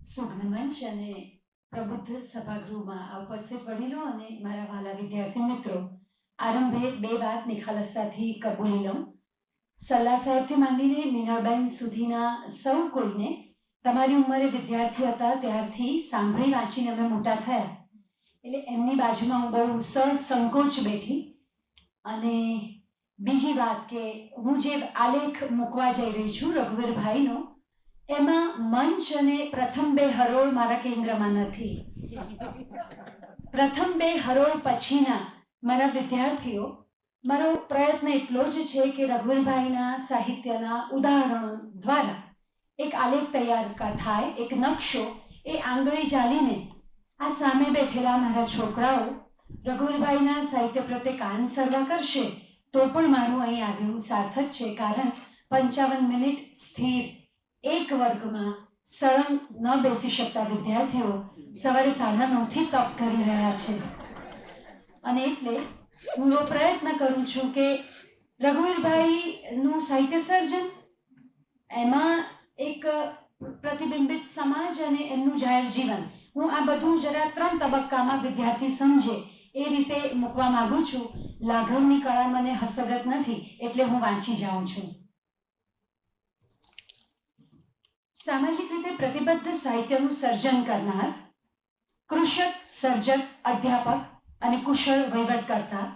શુભનમંચ અને પ્રબુદ્ધ સભાગૃહમાં ઉપસ્થિત વડીલો અને મારા વાલા વિદ્યાર્થી મિત્રો, આરંભે બે વાત નિખાલસતાથી કબૂલી લઉં. સલ્લા સાહેબથી માંડીને મીનાબેન સુધીના સૌ કોઈને તમારી ઉંમરે વિદ્યાર્થી હતા ત્યારથી સાંભળી વાંચીને અમે મોટા થયા, એટલે એમની બાજુમાં હું બહુ સંકોચ બેઠી. અને બીજી વાત કે હું જે આલેખ મૂકવા જઈ રહી છું રઘુવીરભાઈનો, એમાં મંચ અને પ્રથમ બે હરોળ મારા કેન્દ્રમાં નથી. પ્રથમ બે હરોળ પછીના મારા વિદ્યાર્થીઓ, મારો પ્રયત્ન એટલો જ છે કે રઘુવીરભાઈના સાહિત્યના ઉદાહરણો દ્વારા એક આલેખ તૈયાર થાય, એક નકશો એ આંગળી ચાલીને આ સામે બેઠેલા મારા છોકરાઓ રઘુવીરભાઈના સાહિત્ય પ્રત્યે કાન સરવા કરશે તો પણ મારું અહીં આવ્યું સાર્થક છે. કારણ 55 મિનિટ સ્થિર એક વર્ગમાં સળંગ ન બેસી શકતા વિદ્યાર્થીઓ સવારે 9:30થી તપ કરી રહ્યા છે. અને એટલે હું એવો પ્રયત્ન કરું છું કે રઘુવીરભાઈનું સાહિત્ય સર્જન, એમાં એક પ્રતિબિંબિત સમાજ અને એમનું જાહેર જીવન, હું આ બધું જરા 3 તબક્કામાં વિદ્યાર્થી સમજે એ રીતે મૂકવા માંગુ છું. લાઘવની કળા મને હસ્તગત નથી એટલે હું વાંચી જાઉં છું. સામાજિક રીતે પ્રતિબદ્ધ સાહિત્યનું સર્જન કરનાર, કૃષક, સર્જક, અધ્યાપક અને કુશળ વહીવટકર્તા,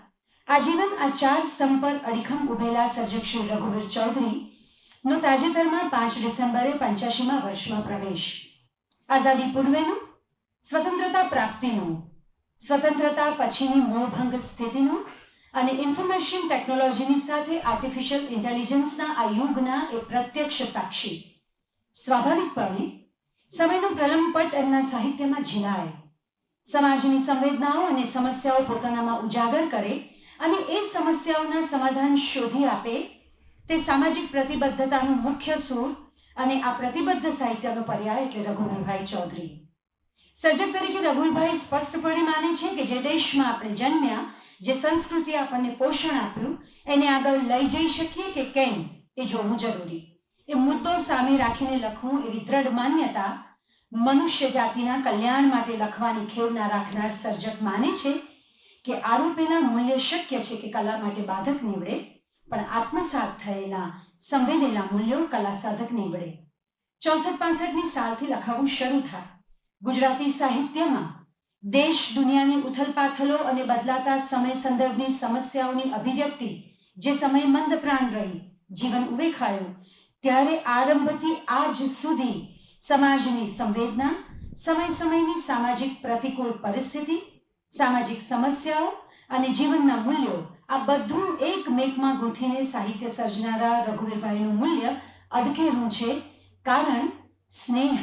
આજીવન આ 4 સ્તંભ પર અડીખમ ઉભેલા સર્જક શ્રી રઘુવીર ચૌધરીનો તાજેતરમાં 5 ડિસેમ્બરે 85મા વર્ષમાં પ્રવેશ. આઝાદી પૂર્વેનું, સ્વતંત્રતા પ્રાપ્તિનું, સ્વતંત્રતા પછીની મોહભંગ સ્થિતિનું અને ઇન્ફોર્મેશન ટેકનોલોજીની સાથે આર્ટિફિશિયલ ઇન્ટેલિજન્સના આ યુગના એ પ્રત્યક્ષ સાક્ષી. સ્વાભાવિકપણે સમયનો પ્રલંબપટ એમના સાહિત્યમાં ઝીલાય, સમાજની સંવેદનાઓ અને સમસ્યાઓ પોતાનામાં ઉજાગર કરે અને એ સમસ્યાઓના સમાધાન શોધી આપે, તે સામાજિક પ્રતિબદ્ધતાનું મુખ્ય સૂર અને આ પ્રતિબદ્ધ સાહિત્યનો પર્યાય એટલે રઘુવીરભાઈ ચૌધરી. સર્જક તરીકે રઘુવીરભાઈ સ્પષ્ટપણે માને છે કે જે દેશમાં આપણે જન્મ્યા, જે સંસ્કૃતિ આપણને પોષણ આપ્યું, એને આગળ લઈ જઈ શકીએ કે કેમ એ જોવું જરૂરી. એ મુદ્દો સામે રાખીને લખવું એવી દ્રઢ માન્યતા મનુષ્ય જાતિના કલ્યાણ માટે લખવાની ખેવના રાખનાર સર્જક માને છે કે આરોપેલા મૂલ્ય શક્ય છે કે કલા માટે બાધક નીવડે, પણ આત્મસાત થયેલા સંવેદેલા મૂલ્યો કલા સાધક નીવડે. 64-65ની સાલથી લખાવું શરૂ થાય. ગુજરાતી સાહિત્યમાં દેશ દુનિયાની ઉથલપાથલો અને બદલાતા સમય સંદર્ભની સમસ્યાઓની અભિવ્યક્તિ જે સમય મંદપ્રાણ રહી, જીવન ઉવેખાયું, ત્યારે આરંભથી આજ સુધી સમાજની સંવેદના, સમય સમયની સામાજિક પ્રતિકૂળ પરિસ્થિતિ, સામાજિક સમસ્યાઓ અને જીવનના મૂલ્યો, આ બધું એક મેકમાં ગૂંથીને સાહિત્ય સર્જનારા રઘુવીરભાઈનું મૂલ્ય અડકેલું છે. કારણ સ્નેહ,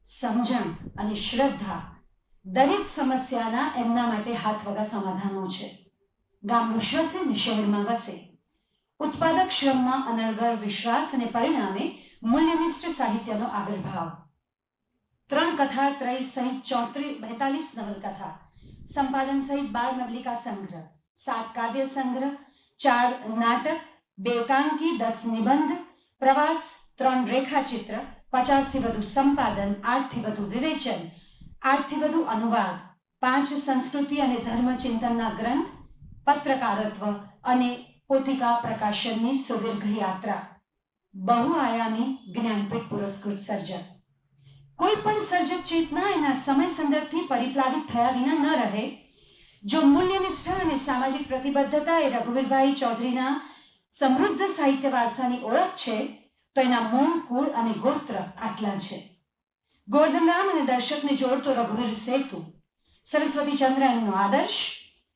સમજણ અને શ્રદ્ધા દરેક સમસ્યાના એમના માટે હાથવગા સમાધાનો છે. ગામડું શ્વસે ને શહેરમાં વસે, ઉત્પાદક શ્રમમાં અનર્ગળ વિશ્વાસ અને પરિણામે મૂલ્યનિષ્ઠ સાહિત્યનો આવિર્ભાવ. 3 કથા ત્રય સહિત 42 નવલકથા, સંપાદન સહિત 12 નવલિકા સંગ્રહ, 7 કાવ્ય સંગ્રહ, 4 નાટક, 2 એકાંકી, 10 નિબંધ, પ્રવાસ, 3 રેખાચિત્ર, 50થી વધુ સંપાદન, 8થી વધુ વિવેચન, 8થી વધુ અનુવાદ, 5 સંસ્કૃતિ અને ધર્મચિંતનના ગ્રંથ, પત્રકારત્વ અને પોતિકા પ્રકાશનની સુદીર્ઘ યાત્રા. બહુઆયામી જ્ઞાનપીઠ પુરસ્કૃત સર્જક. કોઈ પણ સર્જક ચેતના એના સમય સંદર્ભથી પરિપ્લાવિત થયા વિના ન રહે. જો મૂલ્યનિષ્ઠા અને સામાજિક પ્રતિબદ્ધતા એ રઘુવીરભાઈ ચૌધરીના સમૃદ્ધ સાહિત્ય વારસાની ઓળખ છે, તો એના મૂળ, કુળ અને ગોત્ર આટલા છે. ગોવર્ધનરામ અને દર્શકને જોડતો રઘુવીર સેતુ, સરસ્વતીચંદ્ર એમનો આદર્શ,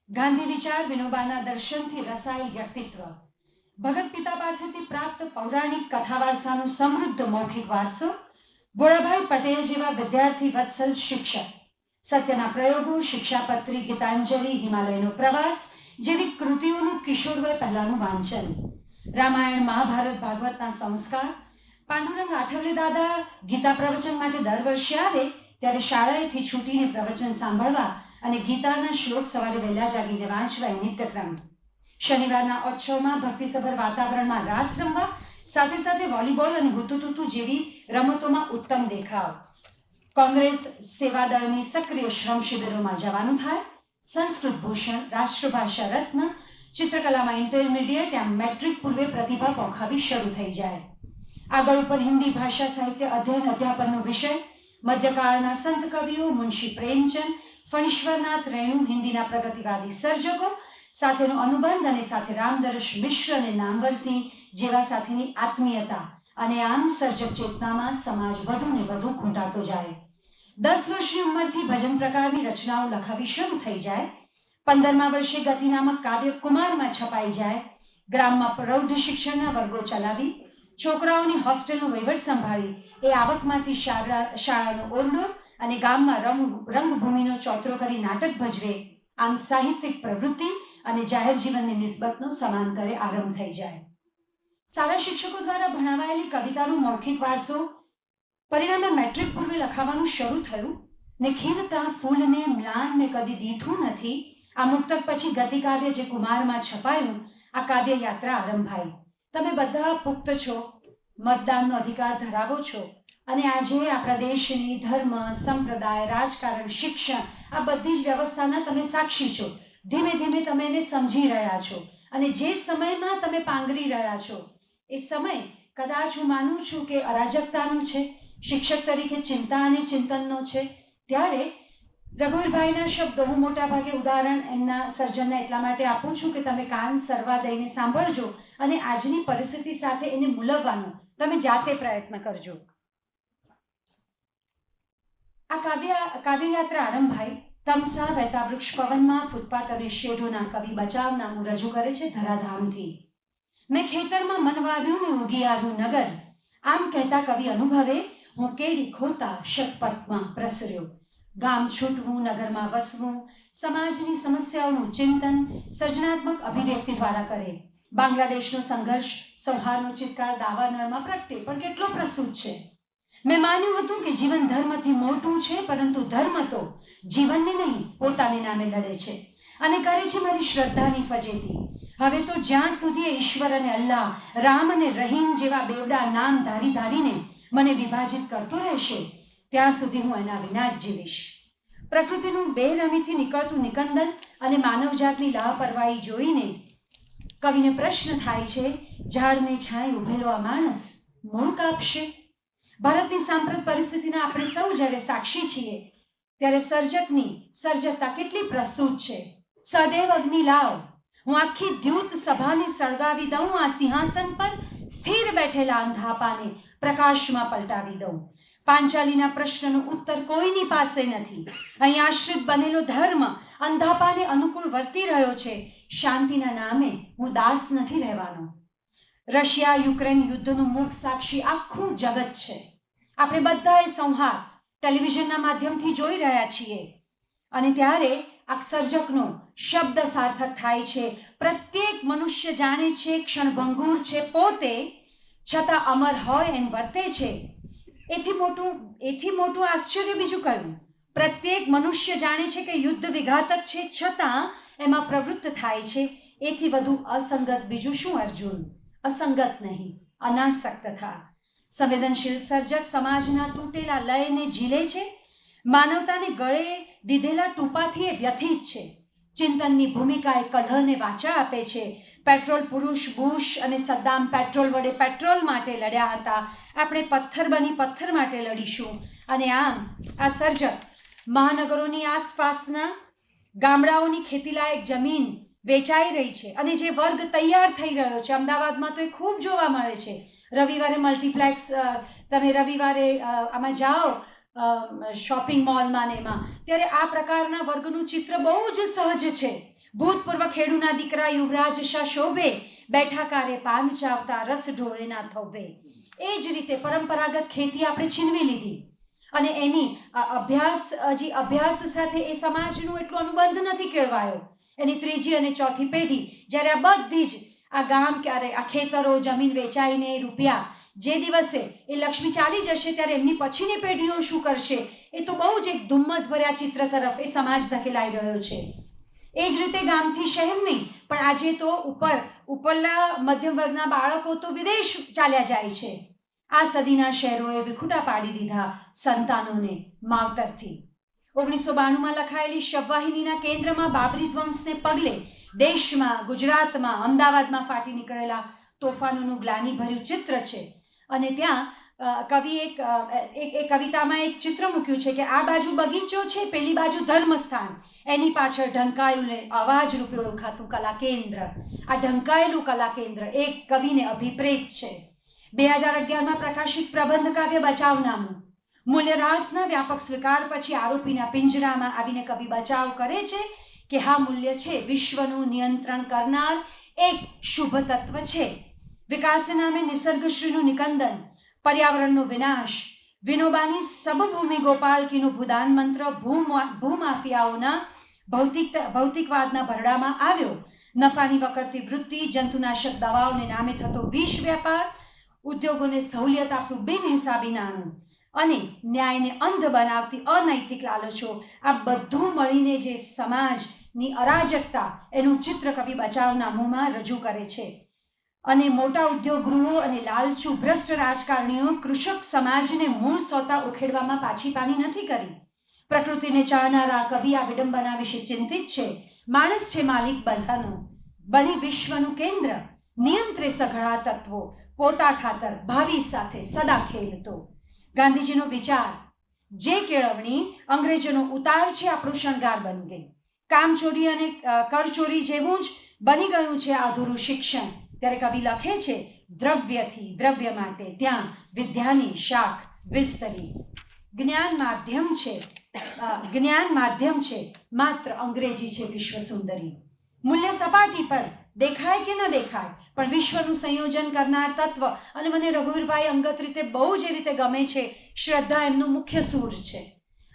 ગાંધી વિચાર, વિનોબાના દર્શનથી રસાયેલ વ્યક્તિત્વ, ભગત પિતા પાસેથી પ્રાપ્ત પૌરાણિક કથા વારસાનો સમૃદ્ધ મૌખિક વારસો, ભોળાભાઈ પટેલ જેવા વિદ્યાર્થી વત્સલ શિક્ષક, સત્યના પ્રયોગો, શિક્ષાપત્રી, ગીતાંજલિ, હિમાલયનો પ્રવાસ જેવી કૃતિઓનું કિશોરવય પહેલાનું વાંચન, રામાયણ, મહાભારત, ભાગવતના સંસ્કાર, પાંડુરંગ આઠવલે દાદા ગીતા પ્રવચન માટે દર વર્ષે આવે ત્યારે શાળાએથી છૂટીને પ્રવચન સાંભળવા અને ગીતાના શ્લોક સવારે વહેલા જાગીને વાંચવા એ નિત્યક્રમ. શનિવારના ઓછવમાં ભક્તિસભર વાતાવરણમાં રાસ રમવા, સાથે સાથે વોલીબોલ અને હુતુતુતુ જેવી રમતોમાં ઉત્તમ દેખાવ. કોંગ્રેસ સેવાદળની સક્રિય શ્રમ શિબિરોમાં જવાનું થાય, સંસ્કૃત ભૂષણ, રાષ્ટ્રભાષા રત્ન, ચિત્રકલામાં ઇન્ટરમીડિયેટ એમ મેટ્રિક પૂર્વે પ્રતિભા પોખાવી શરૂ થઈ જાય. આગળ ઉપર હિન્દી ભાષા સાહિત્ય અધ્યયન અધ્યાપનનો વિષય, મધ્યકાળના સંત કવિઓ મુનશી પ્રેમચંદ, ફણીશ્વરનાથ રેણુ, હિન્દીના પ્રગતિવાદી સર્જકો સાથેનો અનુબંધ અને સાથે રામદર્શ મિશ્ર અને નામવરસિંહ જેવા સાથેની આત્મીયતા અને આમ સર્જક ચેતનામાં સમાજ વધુ ને વધુ ખૂંટાતો જાય. 10 વર્ષની ઉંમરથી ભજન પ્રકારની રચનાઓ લખાવી શરૂ થઈ જાય. 15મા વર્ષે ગતિ નામક કાવ્ય કુમારમાં છપાઈ જાય. ગ્રામમાં પ્રૌઢ શિક્ષણના વર્ગો ચલાવી, છોકરાઓની હોસ્ટેલનો વહીવટ સંભાળી, એ આવકમાંથી શાળાનો ઓરડો અને ગામમાં રંગભૂમિનો ચોતરો કરી નાટક ભજવે. આમ સાહિત્યિક પ્રવૃત્તિ અને જાહેર જીવનની નિસ્બતનો સમાંતરે આરંભ થઈ જાય. શાળા શિક્ષકો દ્વારા ભણાવાયેલી કવિતાનો મૌખિક વારસો પરિણામે મેટ્રિક પૂર્વે લખાવાનું શરૂ થયું ને ખીલતા ફૂલને મ્લાન મેં કદી દીઠું નથી. આ મુક્તક પછી ગતિકાવ્ય જે કુમારમાં છપાયું, આ કાવ્ય યાત્રા આરંભાઈ. તમે બધા પુખ્ત છો, મતદાનનો અધિકાર ધરાવો છો અને આજે આપણા દેશની ધર્મ, સંપ્રદાય, રાજકારણ, શિક્ષણ આ બધી જ વ્યવસ્થાના તમે સાક્ષી છો. ધીમે ધીમે તમે એને સમજી રહ્યા છો અને જે સમયમાં તમે પાંગરી રહ્યા છો એ સમય કદાચ હું માનું છું કે અરાજકતાનો છે, શિક્ષક તરીકે ચિંતા અને ચિંતનનો છે. ત્યારે રઘુવીરભાઈના શબ્દો હું મોટા ભાગે ઉદાહરણ એમના સર્જનને એટલા માટે આપું છું કે તમે કાન સરવા દઈને સાંભળજો અને આજની પરિસ્થિતિ સાથે એને મૂલવવાનો તમે જાતે પ્રયત્ન કરજો. આ કાવ્યયાત્રા આરંભાઈ. તમસા વહેતા વૃક્ષ પવનમાં, ફૂટપાથ અને શેઢોના કવિ બચાવ નામું રજૂ કરે છે ધરાધામથી. મેં ખેતરમાં મન વાવ્યું ને ઉગી આવ્યું નગર, આમ કહેતા કવિ અનુભવે હું કેડી ખોતા શતપથમાં પ્રસર્યો. ગામ છૂટવું, નગરમાં વસવું, સમાજની સમસ્યાઓનું ચિંતન સર્જનાત્મક અભિવ્યક્તિ દ્વારા કરે. બાંગ્લાદેશનો સંઘર્ષ સૌહાર્દનો ચિત્કાર દાવાનળમાં પ્રગટે પણ કેટલો પ્રસ્તુત છે. મેં માન્યું હતું કે જીવન ધર્મથી મોટું છે, પરંતુ ધર્મ તો જીવનને નહીં પોતાને નામે લડે છે અને કરે છે મારી શ્રદ્ધાની ફજેતી. હવે તો જ્યાં સુધી ઈશ્વર અને અલ્લાહ, રામ અને રહીમ જેવા બેવડા નામ ધારી ધારીને મને વિભાજિત કરતો રહેશે, ત્યાં સુધી હું એના વિના જ જીવીશ. પ્રકૃતિનું બેરમીથી નીકળતું નિકંદન અને માનવજાતની લાપરવાહી જોઈને કવિને પ્રશ્ન થાય છે, ઝાડને છાંય ઉભેલો આ માણસ મૂળ કાપશે? ભારતની સાંપ્રત પરિસ્થિતિના આપણે સૌ જ્યારે સાક્ષી છીએ ત્યારે સર્જકતા કેટલી પ્રસ્તુત છે. સદૈવ અગ્નિ લાવ, હું આખી દ્યુત સભાને સળગાવી દઉં, આ સિંહાસન પર સ્થિર બેઠેલા અંધાપાને પ્રકાશમાં પલટાવી દઉં. પાંચાલીના પ્રશ્નનો ઉત્તર કોઈની પાસે નથી. અહીં આશ્રિત બનેલો ધર્મ અંધાપાને અનુકૂળ વર્તી રહ્યો છે. શાંતિના નામે હું દાસ નથી રહેવાનો. રશિયા યુક્રેન યુદ્ધનું મૂક સાક્ષી આખું જગત છે. આપણે બધાએ સંહાર ટેલિવિઝનના માધ્યમથી જોઈ રહ્યા છીએ અને ત્યારે આ સર્જકનો શબ્દ સાર્થક થાય છે. પ્રત્યેક મનુષ્ય જાણે છે ક્ષણભંગુર છે પોતે, છતાં અમર હોય એમ વર્તે છે. એથી મોટું આશ્ચર્ય બીજું કયું? પ્રત્યેક મનુષ્ય જાણે છે કે યુદ્ધ વિઘાતક છે, છતાં એમાં પ્રવૃત્ત થાય છે. એથી વધુ અસંગત બીજું શું અર્જુન? અસંગત નહીં, અનાસક્ત થા. સંવેદનશીલ સર્જક સમાજના તૂટેલા લયને ઝીલે છે. માનવતાને ગળે દીધેલા ટૂંપાથી એ વ્યથિત છે. ચિંતનની ભૂમિકાએ કલહને વાચા આપે છે. પેટ્રોલ પુરુષ બુશ અને સદ્દામ પેટ્રોલ વડે પેટ્રોલ માટે લડ્યા હતા, આપણે પથ્થર બની પથ્થર માટે લડીશું. અને આમ આ સર્જક મહાનગરોની આસપાસના ગામડાઓની ખેતીલાયક જમીન વેચાઈ રહી છે અને જે વર્ગ તૈયાર થઈ રહ્યો છે. અમદાવાદમાં તો એ ખૂબ જોવા મળે છે. રવિવારે મલ્ટીપ્લેક્સ, તમે રવિવારે આમાં જાઓ શોપિંગ મોલમાં ને એમાં, ત્યારે આ પ્રકારના વર્ગનું ચિત્ર બહુ જ સહજ છે. ભૂતપૂર્વ ખેડૂના દીકરા યુવરાજ શાહ શોભે, બેઠા કારે પાન ચાવતા રસ ઢોળેના થોભે. એ જ રીતે પરંપરાગત ખેતી આપણે છીનવી લીધી અને એની અભ્યાસ સાથે એ સમાજનું એટલો અનુબંધ નથી કેળવાયો. એની ત્રીજી અને ચોથી પેઢી જ્યારે આ બધી જ આ ગામ, ક્યારે આ ખેતરો જમીન વેચાઈને રૂપિયા જે દિવસે એ લક્ષ્મી ચાલી જશે ત્યારે એમની પછીની પેઢીઓ શું કરશે, એ તો બહુ જ એક ધુમ્મસ ભર્યા ચિત્ર તરફ એ સમાજ ધકેલાઈ રહ્યો છે. એ જ રીતે ગામથી શહેર નહીં, પણ આજે તો ઉપરલા મધ્યમ વર્ગના બાળકો તો વિદેશ ચાલ્યા જાય છે. આ સદીના શહેરોએ વિખૂટા પાડી દીધા સંતાનોને માવતરથી. 1992માં લખાયેલી શબવાહિનીના કેન્દ્રમાં બાબરી ધ્વંસને પગલે દેશમાં, ગુજરાતમાં, અમદાવાદમાં ફાટી નીકળેલા તોફાનોનું ગ્લાનિભર્યું ચિત્ર છે. અને ત્યાં કવિએ એક કવિતામાં એક ચિત્ર મૂક્યું છે કે આ બાજુ બગીચો છે, પેલી બાજુ ધર્મસ્થાન, એની પાછળ ઢંકાયેલું અવાજ રૂપે ઓળખાતું કલા કેન્દ્ર. આ ઢંકાયેલું કલા કેન્દ્ર એક કવિને અભિપ્રેત છે. 2011માં પ્રકાશિત પ્રબંધ કાવ્ય બચાવનામું મૂલ્યહ્રાસના વ્યાપક સ્વીકાર પછી આરોપીના પિંજરામાં આવીને કવિ બચાવ કરે છે કે હા, મૂલ્ય છે વિશ્વનું નિયંત્રણ કરનાર એક શુભ તત્વ છે. વિકાસના નામે નિસર્ગશ્રીનું નિકંદન, પર્યાવરણનો વિનાશ, વિનોબાની સબભૂમિ ગોપાલકીનો ભૂદાન મંત્ર ભૂમાફિયાઓના ભૌતિકવાદના ભરડામાં આવ્યો. નફાની વકરતી વૃત્તિ, જંતુનાશક દવાઓને નામે થતો વિષ વ્યાપાર, ઉદ્યોગોને સહુલિયત આપતું બિનહિસાબી નાણું અને ન્યાયને અંધ બનાવતી અનૈતિક લાલચો, આ બધું મળીને જે સમાજની અરાજકતા એનું ચિત્ર કવિ બચાવનામુંમાં રજૂ કરે છે. અને મોટા ઉદ્યોગ ગૃહો અને લાલચુ ભ્રષ્ટ રાજકારણીઓ કૃષક સમાજને મૂળ સોતા ઉખેડવામાં પાછી પાની નથી કરી. પ્રકૃતિને ચાહનારા કવિ આ વિડંબના વિશે ચિંતિત છે. માણસ છે માલિક બધાનો, બની વિશ્વનું કેન્દ્ર, નિયંત્રે સઘળા તત્વો, પોતા ખાતર ભાવિ સાથે સદા ખેલતો. ગાંધીજીનો વિચાર, જે કેળવણી અંગ્રેજોનો ઉતાર છે આપણો શણગાર બની ગઈ. કામચોરી અને કરચોરી જેવું જ બની ગયું છે અધૂરું શિક્ષણ. ત્યારે કવિ લખે છે, દ્રવ્યથી દ્રવ્ય માટે ત્યાં વિદ્યાની શાખ વિસ્તરી. જ્ઞાન માધ્યમ છે, માત્ર અંગ્રેજી છે વિશ્વ સુંદરી. મૂલ્ય સપાટી પર દેખાય કે ન દેખાય પણ વિશ્વનું સંયોજન કરનાર તત્વ. અને મને રઘુવીરભાઈ અંગત રીતે બહુ જ રીતે ગમે છે. શ્રદ્ધા એમનું મુખ્ય સૂર છે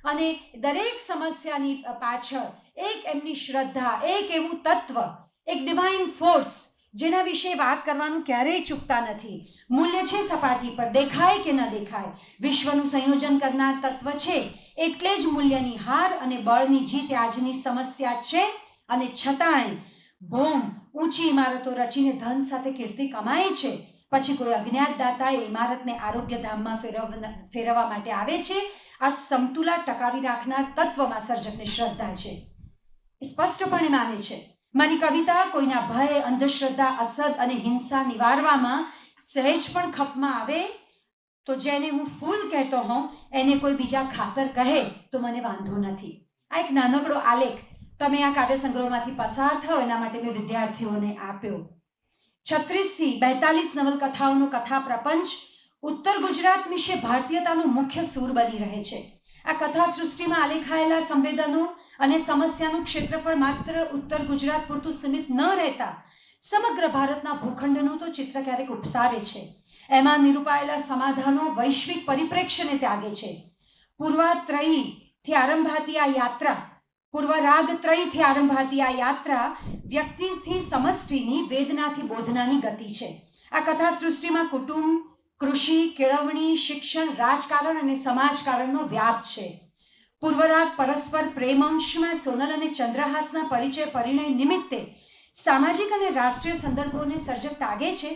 અને દરેક સમસ્યાની પાછળ એક એમની શ્રદ્ધા, એક એવું તત્વ, એક ડિવાઇન ફોર્સ જેના વિશે વાત કરવાનું ક્યારેય ચૂકતા નથી. મૂલ્ય છે સપાટી પર, દેખાય કે ન દેખાય, વિશ્વનું સંયોજન કરનાર તત્વ છે. એટલે જ મૂલ્યની હાર અને બળની જીત આજની સમસ્યા છે. અને છતાંય ભૌમ ઊંચી ઇમારતો રચીને ધન સાથે કીર્તિ કમાય છે, પછી કોઈ અજ્ઞાત દાતા એ ઇમારતને આરોગ્યધામમાં ફેરવવા માટે આવે છે. આ સમતુલા ટકાવી રાખનાર તત્વમાં સર્જકની શ્રદ્ધા છે. સ્પષ્ટપણે માને છે મારી કવિતા કોઈના ભય, અંધશ્રદ્ધા, અસદ અને હિંસા નિવારવામાં સહેજ પણ ખપમાં આવે તો જેને હું ફૂલ કહેતો હોઉં એને કોઈ બીજા ખાતર કહે તો મને વાંધો નથી. આ એક નાનકડો આલેખ તમે આ કાવ્ય સંગ્રહમાંથી પસાર થાઓ એના માટે મેં વિદ્યાર્થીઓને આપ્યો. 36થી 42 નવલકથાઓનો કથા પ્રપંચ ઉત્તર ગુજરાત વિશે ભારતીયતાનો મુખ્ય સૂર બની રહે છે. આ કથા સૃષ્ટિમાં આલેખાયેલા સંવેદનો અને સમસ્યાનું ક્ષેત્રફળ માત્ર ઉત્તર ગુજરાત પૂરતું સીમિત ન રહેતા સમગ્ર ભારતના ભૂખંડનું તો ચિત્ર ક્યારેક ઉપસાવે છે. એમાં નિરૂપાયેલા સમાધાનો વૈશ્વિક પરિપ્રેક્ષ્યને ત્યાગે છે. પૂર્વરાગત્રયીથી આરંભાતી આ યાત્રા વ્યક્તિથી સમષ્ટિની, વેદનાથી બોધનાની ગતિ છે. આ કથા સૃષ્ટિમાં કુટુંબ, કૃષિ, કેળવણી, શિક્ષણ, રાજકારણ અને સમાજકારણનો વ્યાપ છે. પૂર્વરાગ પરસ્પર પ્રેમાંશમાં સોનલ અને ચંદ્રહાસના પરિણય નિમિત્તે સામાજિક અને રાષ્ટ્રીય સંદર્ભોને સર્જક તાગે છે.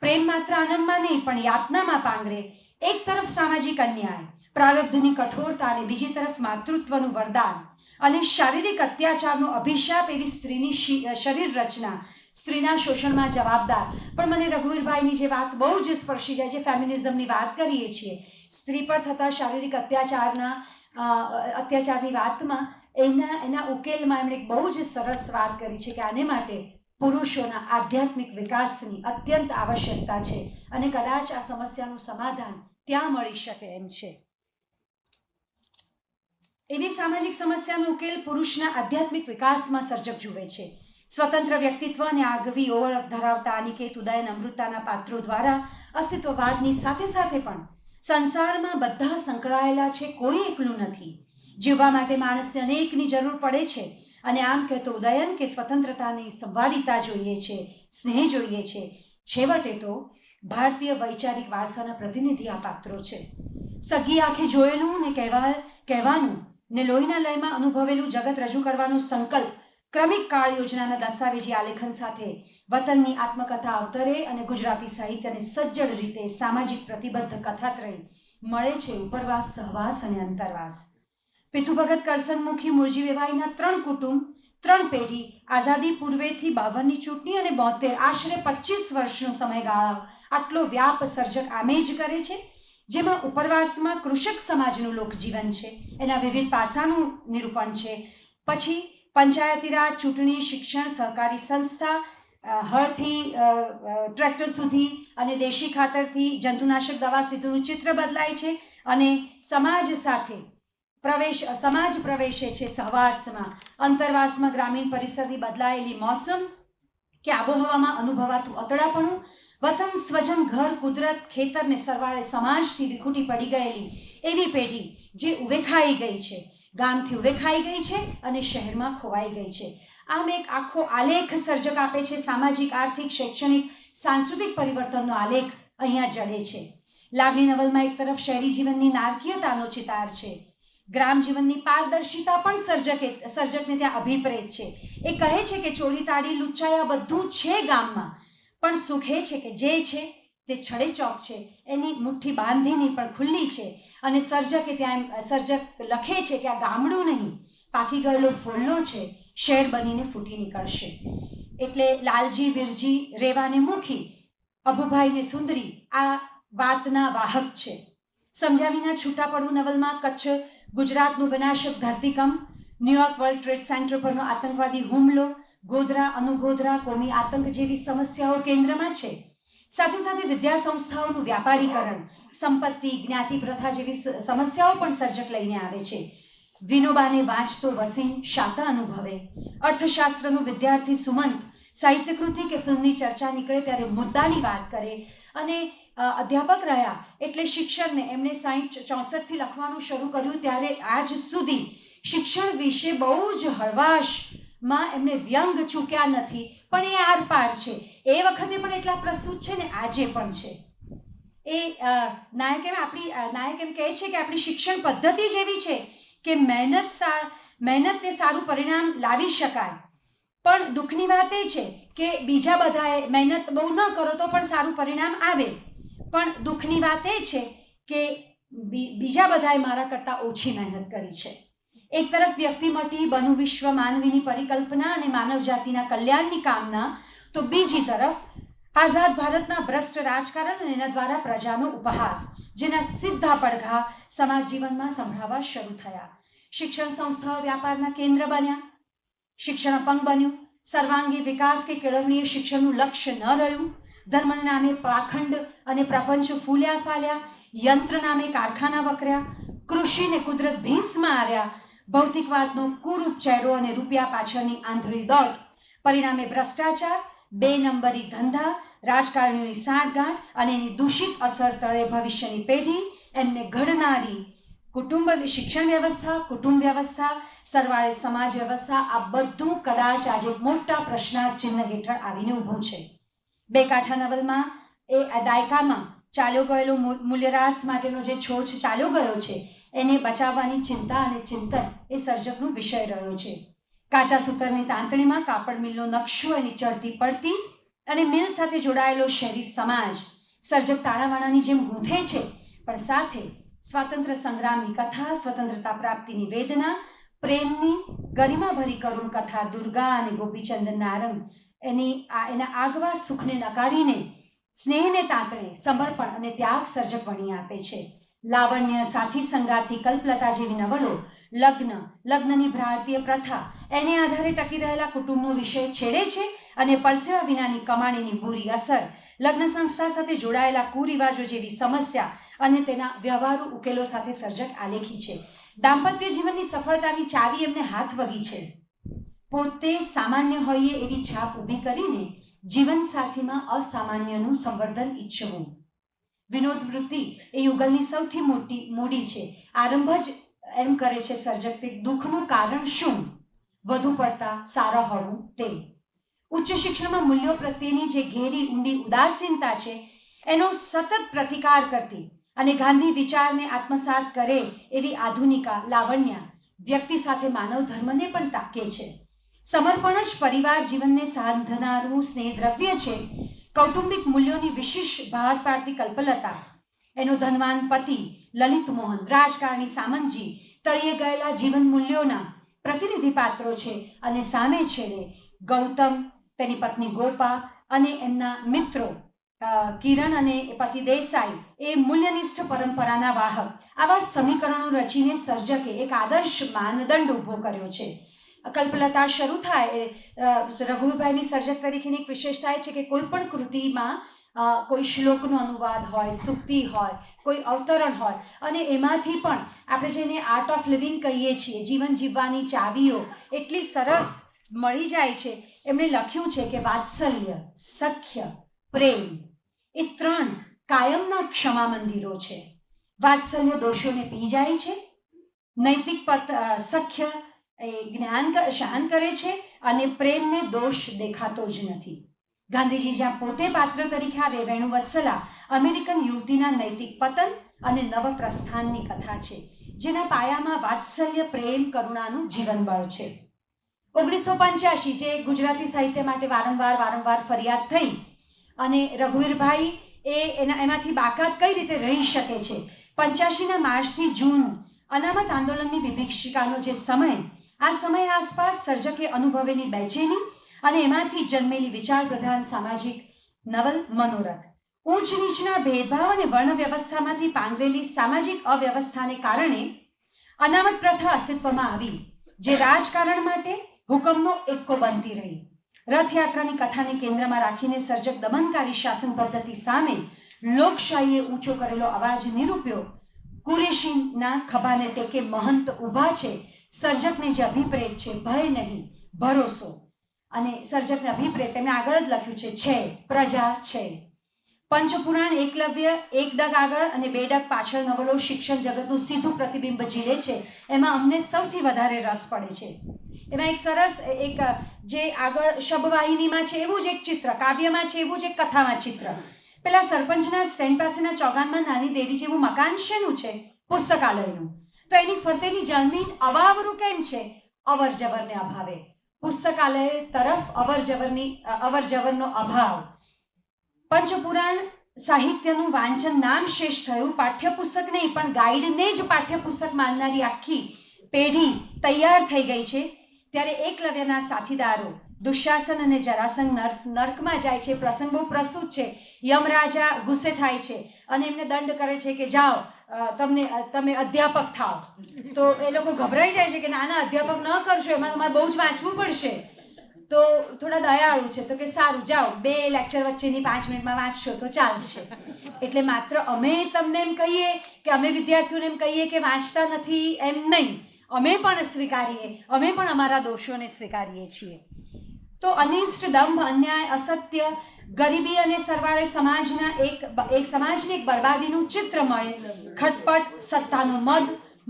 પ્રેમ માત્ર આનંદમાં નહીં પણ યાતનામાં પાંગરે. એક તરફ સામાજિક અન્યાય, પ્રારબ્ધની કઠોરતા અને બીજી તરફ માતૃત્વનું વરદાન અને શારીરિક અત્યાચારનો અભિશાપ એવી સ્ત્રીની શરીર રચના સ્ત્રીના શોષણમાં જવાબદાર. પણ મને રઘુવીરભાઈની જે વાત બહુ જ સ્પર્શી જાય છે, ફેમિનિઝમની વાત કરીએ છીએ, સ્ત્રી પર થતા શારીરિક અત્યાચારની વાતમાં એના ઉકેલમાં એમણે બહુ જ સરસ વાત કરી છે કે આને માટે પુરુષોના આધ્યાત્મિક વિકાસની અત્યંત આવશ્યકતા છે અને કદાચ આ સમસ્યાનું સમાધાન ત્યાં મળી શકે એમ છે. એવી સામાજિક સમસ્યાનો ઉકેલ પુરુષના આધ્યાત્મિક વિકાસમાં સર્જક જુએ છે. સ્વતંત્ર વ્યક્તિત્વ અને આગવી ઓળખ ધરાવતા અનિકેત, ઉદયન, અમૃતાના પાત્રો દ્વારા અસ્તિત્વવાદની સાથે સાથે પણ સંસારમાં બધા સંકળાયેલા છે, કોઈ એકલું નથી. જીવવા માટે માણસને અનેકની જરૂર પડે છે અને આમ કહેતો ઉદયન કે સ્વતંત્રતાની સંવાદિતા જોઈએ છે, સ્નેહ જોઈએ છે. છેવટે તો ભારતીય વૈચારિક વારસાના પ્રતિનિધિ આ પાત્રો છે. સગી આંખે જોયેલું ને કહેવાનું ને લોહીના લયમાં અનુભવેલું જગત રજૂ કરવાનો સંકલ્પ ક્રમિક કાળ યોજનાના દસ્તાવેજી આલેખન સાથે વતનની આત્મકથા અવતરે અને ગુજરાતી સાહિત્યને સજ્જડ રીતે સામાજિક પ્રતિબદ્ધ કથાત્રય મળે છે ઉપરવાસ, સહવાસ અને અંતરવાસ. પીથુભગત કરસનમુખી મૂળજી વેવાઈના 3 કુટુંબ, 3 પેઢી, આઝાદી પૂર્વેથી 52ની ચૂંટણી અને 72 આશરે 25 વર્ષનો સમયગાળો આટલો વ્યાપ સર્જક આમે જ કરે છે, જેમાં ઉપરવાસમાં કૃષક સમાજનું લોકજીવન છે, એના વિવિધ પાસાનું નિરૂપણ છે. પછી પંચાયતી રાજ, ચૂંટણી, શિક્ષણ, સહકારી સંસ્થા, હળથી ટ્રેક્ટર સુધી અને દેશી ખાતરથી જંતુનાશક દવા સુધીનું ચિત્ર બદલાય છે અને સમાજ સાથે સમાજ પ્રવેશે છે સહવાસમાં. અંતરવાસમાં ગ્રામીણ પરિસરની બદલાયેલી મોસમ કે આબોહવામાં અનુભવાતું અતડાપણું, વતન, સ્વજન, ઘર, કુદરત, ખેતરને સરવાળે સમાજથી વિખૂટી પડી ગયેલી એવી પેઢી જે ઉવેખાઈ ગઈ છે, ગામથી ઉવેખાઈ ગઈ છે અને શહેરમાં ખોવાઈ ગઈ છે. આમ એક આખો આલેખ સર્જક આપે છે. સામાજિક, આર્થિક, શૈક્ષણિક, સાંસ્કૃતિક પરિવર્તનનો આલેખ અહીંયા જડે છે. લાગણી નવલમાં એક તરફ શહેરી જીવનની નારકીયતાનો ચિતાર છે, ગ્રામ જીવનની પારદર્શિતા પણ સર્જકને ત્યાં અભિપ્રેત છે. એ કહે છે કે ચોરી, તાળી, લુચ્ચાઈ આ બધું છે ગામમાં, પણ સુખ એ છે કે જે છે તે છડે ચોક છે, એની મુઠ્ઠી બાંધીની પણ ખુલ્લી છે. અને સર્જક લખે છે કે આ ગામડું નહીં, પાકી ગયેલો ફૂલનો છે, શહેર બનીને ફૂટી નીકળશે. એટલે લાલજી, વીરજી, રેવાને મુખી, અભુભાઈને સુંદરી આ વાતના વાહક છે. સમજાવીના છૂટા પડવું નવલમાં કચ્છ, ગુજરાતનું વિનાશક ધરતીકંપ, ન્યુયોર્ક વર્લ્ડ ટ્રેડ સેન્ટર પરનો આતંકવાદી હુમલો, ગોધરા, અનુગોધરા, કોમી આતંક જેવી સમસ્યાઓ કેન્દ્રમાં છે. સાથે સાથે વિદ્યા સંસ્થાઓનું વ્યાપારીકરણ, સંપત્તિ, જ્ઞાતિ પ્રથા જેવી સમસ્યાઓ પણ સર્જક લઈને આવે છે. વિનોબાને વાંચતો વસીમ શાતા અનુભવે, અર્થશાસ્ત્રનો વિદ્યાર્થી સુમંત સાહિત્યકૃતિ કે ફિલ્મની ચર્ચા નીકળે ત્યારે મુદ્દાની વાત કરે. અને અધ્યાપક રહ્યા એટલે શિક્ષણને એમણે 60-64થી લખવાનું શરૂ કર્યું ત્યારે આજ સુધી શિક્ષણ વિશે બહુ જ હળવાશમાં એમણે વ્યંગ ચૂક્યા નથી, પણ એ આરપાર છે. એ વખતે પણ એટલા પ્રસ્તુત છે ને આજે પણ છે. એ નાયક એમ કહે છે કે આપણી શિક્ષણ પદ્ધતિ જેવી છે કે મહેનતને સારું પરિણામ લાવી શકાય, પણ દુઃખની વાત એ છે કે બીજા બધાએ મહેનત બહુ ન કરો તો પણ સારું પરિણામ આવે, પણ દુઃખની વાત એ છે કે બીજા બધાએ મારા કરતાં ઓછી મહેનત કરી છે. એક તરફ વ્યક્તિમટી, બનુ વિશ્વ, માનવીની પરિકલ્પના અને માનવ જાતિના કલ્યાણની કામના, તો બીજી તરફ આઝાદ ભારતના ભ્રષ્ટ રાજકારણ અને એના દ્વારા પ્રજાનો ઉપહાસ, જેના સીધા પડઘા સમાજ જીવનમાં સંભળાવા શરૂ થયા. શિક્ષણ સંસ્થાઓ વ્યાપારના કેન્દ્ર બન્યા, શિક્ષણ અપંગ બન્યું, સર્વાંગી વિકાસ કે કેળવણીય શિક્ષણનું લક્ષ્ય ન રહ્યું, ધર્મના નામે પાખંડ અને પ્રપંચ ફૂલ્યા ફાલ્યા, યંત્ર નામે કારખાના વકર્યા, કૃષિ ને કુદરત ભીંસમાં આવ્યા, ભૌતિકવાદનો કુરૂપ ચહેરો અને રૂપિયા પાછળની આંધળી દોડ, પરિણામે ભ્રષ્ટાચાર, 2 નંબરી ધંધા, રાજકારણીઓની સાંઠગાંઠ અને એની દૂષિત અસર તળે ભવિષ્યની પેઢી, એમને ઘડનારી શિક્ષણ વ્યવસ્થા, કુટુંબ વ્યવસ્થા, સરવાળે સમાજ વ્યવસ્થા, આ બધું કદાચ આજે મોટા પ્રશ્નાર્થ ચિહ્ન હેઠળ આવીને ઊભું છે. બે કાંઠા નવલમાં એ દાયકામાં ચાલ્યો ગયેલો મૂલ્યરાસ માટેનો જે છોછ ચાલ્યો ગયો છે એને બચાવવાની ચિંતા અને ચિંતન એ સર્જકનો વિષય રહ્યો છે. કાચા સૂતરની તાંતણીમાં કાપડ મિલનો નકશો, એની ચડતી પડતી અને મિલ સાથે જોડાયેલો શહેરી સમાજ સર્જક તાણાવાણાની જેમ ગૂંથે છે, પણ સાથે સ્વાતંત્ર્ય સંગ્રામની કથા, સ્વતંત્રતા પ્રાપ્તિની વેદના, પ્રેમની ગરિમાભરી કરુણ કથા દુર્ગા અને ગોપીચંદ નારંગ, એના આગવા સુખને નકારીને સ્નેહને તાંતણે સમર્પણ અને ત્યાગ સર્જક વણી આપે છે. લાવણ્ય, સાથી સંગાથી, કલ્પલતા જેવી નવલો લગ્નની ભારતીય પ્રથા, એને આધારે ટકી રહેલા કુટુંબનો વિષય છેડે છે અને પરસેવા વિનાની કમાણીની બુરી અસર, લગ્ન સંસ્થા સાથે જોડાયેલા કુરિવાજો જેવી સમસ્યા અને તેના વ્યવહારુ ઉકેલો સાથે સર્જક આલેખી છે. દાંપત્ય જીવનની સફળતાની ચાવી એમને હાથ વગી છે. પોતે સામાન્ય હોઈએ એવી છાપ ઊભી કરીને જીવનસાથીમાં અસામાન્યનું સંવર્ધન ઈચ્છવું. વિનોદ વૃત્તિ એ યુગલની સૌથી મોટી મૂડી છે. આરંભ જ એમ કરે છે સર્જક, તે દુઃખનું કારણ શું? વધુ પડતા સારા હોવું તે. ઉચ્ચ શિક્ષણમાં મૂલ્યો પ્રત્યેની જે ઘેરી ઊંડી ઉદાસીનતા છે એનો સતત પ્રતિકાર કરતી અને ગાંધી વિચારને આત્મસાત કરે એવી આધુનિકા લાવણ્ય વ્યક્તિ સાથે માનવ ધર્મને પણ તાકે છે. સમર્પણ જ પરિવાર જીવનને સાધનારું સ્નેહ દ્રવ્ય છે. કૌટુંબિક મૂલ્યોની વિશેષ બહાર પાડતી કલ્પલતા, એનો ધનવાન પતિ લલિત મોહન, રાજકારણી સામંતજી તળિયે ગયેલા જીવન મૂલ્યોના પ્રતિનિધિ પાત્રો છે. અને સામે છેડે ગૌતમ, તેની પત્ની ગોપા અને એમના મિત્રો કિરણ અને પતિ દેસાઈ એ મૂલ્યનિષ્ઠ પરંપરાના વાહક. આવા સમીકરણો રચીને સર્જકે એક આદર્શ માનદંડ ઊભો કર્યો છે. કલ્પલતા શરૂ થાય, રઘુવીરભાઈની સર્જક તરીકેની એક વિશેષતા એ છે કે કોઈ પણ કૃતિમાં કોઈ શ્લોકનો અનુવાદ હોય, સુક્તિ હોય, કોઈ અવતરણ હોય, અને એમાંથી પણ આપણે જેને આર્ટ ઓફ લિવિંગ કહીએ છીએ, જીવન જીવવાની ચાવીઓ એટલી સરસ મળી જાય છે. એમણે લખ્યું છે કે વાત્સલ્ય, સખ્ય, પ્રેમ એ ત્રણ કાયમના ક્ષમા મંદિરો છે. વાત્સલ્ય દોષોને પી જાય છે, નૈતિક સખ્ય એ જ્ઞાન શાન કરે છે, અને પ્રેમને દોષ દેખાતો જ નથી. ગાંધીજી જ્યાં પોતે પાત્ર તરીકે આવે, વેણુવત્સલા અમેરિકન યુવતીના નૈતિક પતન અને નવપ્રસ્થાનની કથા છે, જેના પાયામાં વાત્સલ્ય, પ્રેમ, કરુણાનું જીવનબળ છે. 1985 જે ગુજરાતી સાહિત્ય માટે વારંવાર ફરિયાદ થઈ, અને રઘુવીરભાઈ એમાંથી બાકાત કઈ રીતે રહી શકે છે. 85ના માર્ચથી જૂન અનામત આંદોલનની વિભીષિકાનો જે સમય, આ સમય આસપાસ સર્જકે અનુભવેલી બેચેની અને એમાંથી જન્મેલી વિચાર પ્રધાન સામાજિક નવલ મનોરથ, ઊંચ નીચના ભેદભાવ અને વર્ણ વ્યવસ્થામાંથી પાંગરેલી સામાજિક અવ્યવસ્થાને કારણે અનામત પ્રથા અસ્તિત્વમાં આવી, જે રાજકારણ માટે હુકમનો એક્કો બનતી રહી. રથયાત્રાની કથાને કેન્દ્રમાં રાખીને સર્જક દમનકારી શાસન પદ્ધતિ સામે લોકશાહીએ ઊંચો કરેલો અવાજ નિરૂપ્યો. કુરેશીના ખભાને ટેકે મહંત ઊભા છે. સર્જકને જે અભિપ્રેત છે, ભય નહીં ભરોસો. અને સર્જકને અભિપ્રેત એમણે આગળ જ લખ્યું છે પ્રજા છે. પંચપુરાણ, એકલવ્ય, એક ડગ આગળ અને બે ડગ પાછળ નવલો શિક્ષણ જગતનું સીધું પ્રતિબિંબ ઝીલે છે. એમાં અમને સૌથી વધારે રસ પડે છે. એમાં એક સરસ એક જે આગળ શબવાહિનીમાં છે એવું જ એક ચિત્ર, કાવ્યમાં છે એવું જ એક કથામાં ચિત્ર. પેલા સરપંચના સ્ટેન્ડ પાસેના ચોગાનમાં નાની દેરી જેવું મકાન શેનું છે? પુસ્તકાલયનું. તો એની ફરતેની જમીન અવાવરું કેમ છે? અવર જવરને અભાવે. પુસ્તકાલય તરફ અવર જવરનો અભાવ. પંચપુરાણ સાહિત્યનું વાંચન નામ શેષ થયું. પાઠ્યપુસ્તક નહીં પણ ગાઈડને જ પાઠ્યપુસ્તક માનનારી આખી પેઢી તૈયાર થઈ ગઈ છે. ત્યારે એકલવ્યના સાથીદારો દુશાસન અને જરાસંઘ નર્કમાં જાય છે. પ્રસંગ બહુ પ્રસ્તુત છે. યમરાજા ગુસ્સે થાય છે અને એમને દંડ કરે છે કે જાઓ તમે અધ્યાપક થાઓ. તો એ લોકો ગભરાઈ જાય છે કે નાના અધ્યાપક ન કરશો, એમાં તમારે બહુ જ વાંચવું પડશે. તો થોડા દયાળુ છે, તો કે સારું જાઓ, 2 લેક્ચર વચ્ચેની 5 મિનિટમાં વાંચશો તો ચાલશે. એટલે માત્ર અમે તમને એમ કહીએ કે અમે વિદ્યાર્થીઓને એમ કહીએ કે વાંચતા નથી એમ નહીં, અમે પણ સ્વીકારીએ, અમે પણ અમારા દોષોને સ્વીકારીએ છીએ. તો અનિષ્ટ, દંભ, અન્યાય, અસત્ય, ગરીબી અને સરવાળે સમાજને એક બરબાદીનું ચિત્ર મળે. ખટપટ, સત્તાનો મદ,